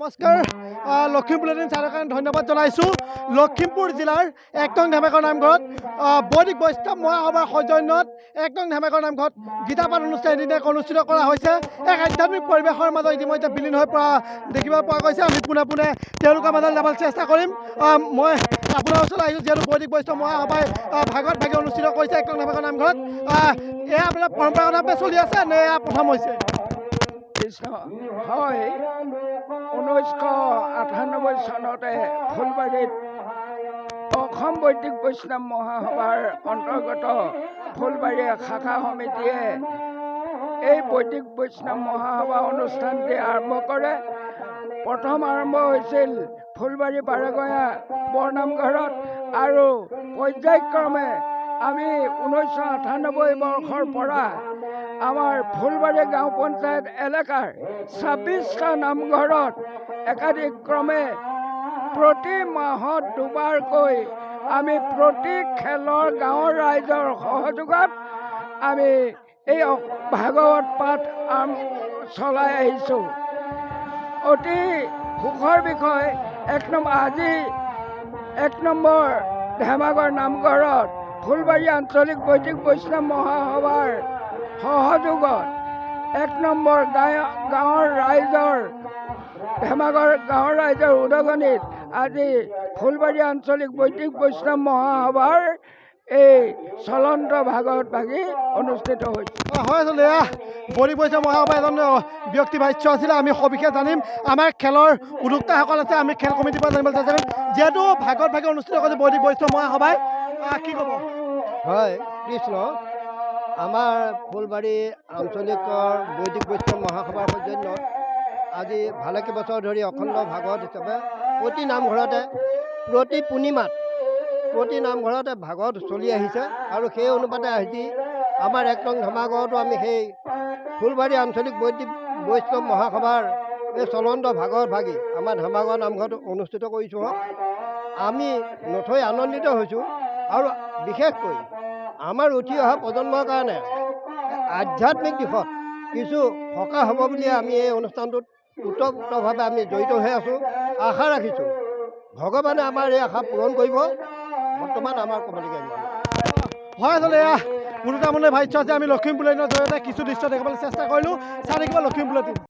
নমস্কাৰ লখিমপুৰ ছাৰৰ কাৰণে ধন্যবাদ জনাইছোঁ। লখিমপুৰ জিলাৰ ১ নং ঢেমেকৰ নামঘৰত বৈদিক বৈষ্ণৱ মহাসভাৰ সৌজন্যত ১ নং ঢেমেকৰ নামঘৰত গীতাপাঠ অনুষ্ঠান এদিনীয়াকৈ অনুষ্ঠিত কৰা হৈছে। এক আধ্যাত্মিক পৰিৱেশৰ মাজত ইতিমধ্যে বিলীন হৈ পৰা দেখিব পোৱা গৈছে। আমি পোনে পোনে তেওঁলোকৰ মাজত যাবলৈ চেষ্টা কৰিম। মই আপোনাৰ ওচৰলৈ আহিছোঁ যিহেতু বৈদিক বৈষ্ণৱ মহাসভাই ভাগত ভাগে অনুষ্ঠিত কৰিছে ১ নং ঢেমেকৰ নামঘৰত। এয়া আপোনাৰ পৰম্পৰাগতভাৱে চলি আছে নে এয়া প্ৰথম হৈছে? হয়, 1998 চনতে ফুলবাৰীত অসম বৈদিক বৈষ্ণৱ মহাসভাৰ অন্তৰ্গত ফুলবাৰী শাখা সমিতিয়ে এই বৈদিক বৈষ্ণৱ মহাসভা অনুষ্ঠানটি আৰম্ভ কৰে। প্ৰথম আৰম্ভ হৈছিল ফুলবাৰী বাৰেগঞা বৰনামঘৰত আৰু পৰ্যায়ক্ৰমে আমি 1998 বৰ্ষৰ পৰা আমাৰ ফুলবাৰী গাঁও পঞ্চায়ত এলেকাৰ 26টা নামঘৰত একাধিক্ৰমে প্ৰতি মাহত দুবাৰকৈ আমি প্ৰতি খেলৰ গাঁৱৰ ৰাইজৰ সহযোগত আমি এই ভাগৱত পাঠ চলাই আহিছোঁ। অতি সুখৰ বিষয় আজি ১ নম্বৰ ঢেমেকৰ নামঘৰত ফুলবাৰী আঞ্চলিক বৈদিক বৈষ্ণৱ মহাসভাৰ সহযোগত ১ নম্বৰ গাঁৱৰ ৰাইজৰ ঢেমেকৰ গাঁৱৰ ৰাইজৰ উদগনিত আজি ফুলবাৰী আঞ্চলিক বৈদিক বৈষ্ণৱ মহাসভাৰ এই চলন্ত ভাগৱত ভাগি অনুষ্ঠিত হৈছে। হয় আচলতে এয়া বৈদিক বৈষ্ণৱ মহাসভাৰ এজন ব্যক্তি ভাষ্য আছিলে। আমি সবিশেষ জানিম। আমাৰ খেলৰ উদ্যোক্তাসকল আছে, আমি খেল কমিটিৰ পৰা জানিবলৈ চেষ্টা কৰিম। যিহেতু ভাগত ভাগে অনুষ্ঠিত কৰিছে বৈদিক বৈষ্ণৱ মহাসভাই, কি ক'ব? হয় কৃষ্ণ, আমাৰ ফুলবাৰী আঞ্চলিকৰ বৈদিক বৈষ্ণৱ মহাসভাৰ সৌজন্যত আজি ভালেকেইবছৰ ধৰি অখণ্ড ভাগৱত হিচাপে প্ৰতি নামঘৰতে প্ৰতি পূৰ্ণিমাত প্ৰতি নামঘৰতে ভাগৱত চলি আহিছে আৰু সেই অনুপাতে আজি আমাৰ ১ নং ঢেমেকতো আমি সেই ফুলবাৰী আঞ্চলিক বৈদিক বৈষ্ণৱ মহাসভাৰ এই চলন্ত ভাগৱত ভাগি আমাৰ ঢেমেকৰ নামঘৰত অনুষ্ঠিত কৰিছোঁ। আমি নথৈ আনন্দিত হৈছোঁ আৰু বিশেষকৈ আমাৰ উঠি অহা প্ৰজন্মৰ কাৰণে আধ্যাত্মিক দিশত কিছু সকাহ হ'ব বুলিয়ে আমি এই অনুষ্ঠানটোত ওতঃপ্ৰোতভাৱে আমি জড়িত হৈ আছোঁ। আশা ৰাখিছোঁ ভগৱানে আমাৰ এই আশা পূৰণ কৰিব। বৰ্তমান আমাৰ ক'বলগীয়া হয় আচলতে এয়া কোনো তাৰমানে ভাষ্য আছে। আমি লখিমপুৰ লাইনৰ জৰিয়তে কিছু দৃশ্য দেখাবলৈ চেষ্টা কৰিলোঁ। চাই থাকিব লখিমপুৰ।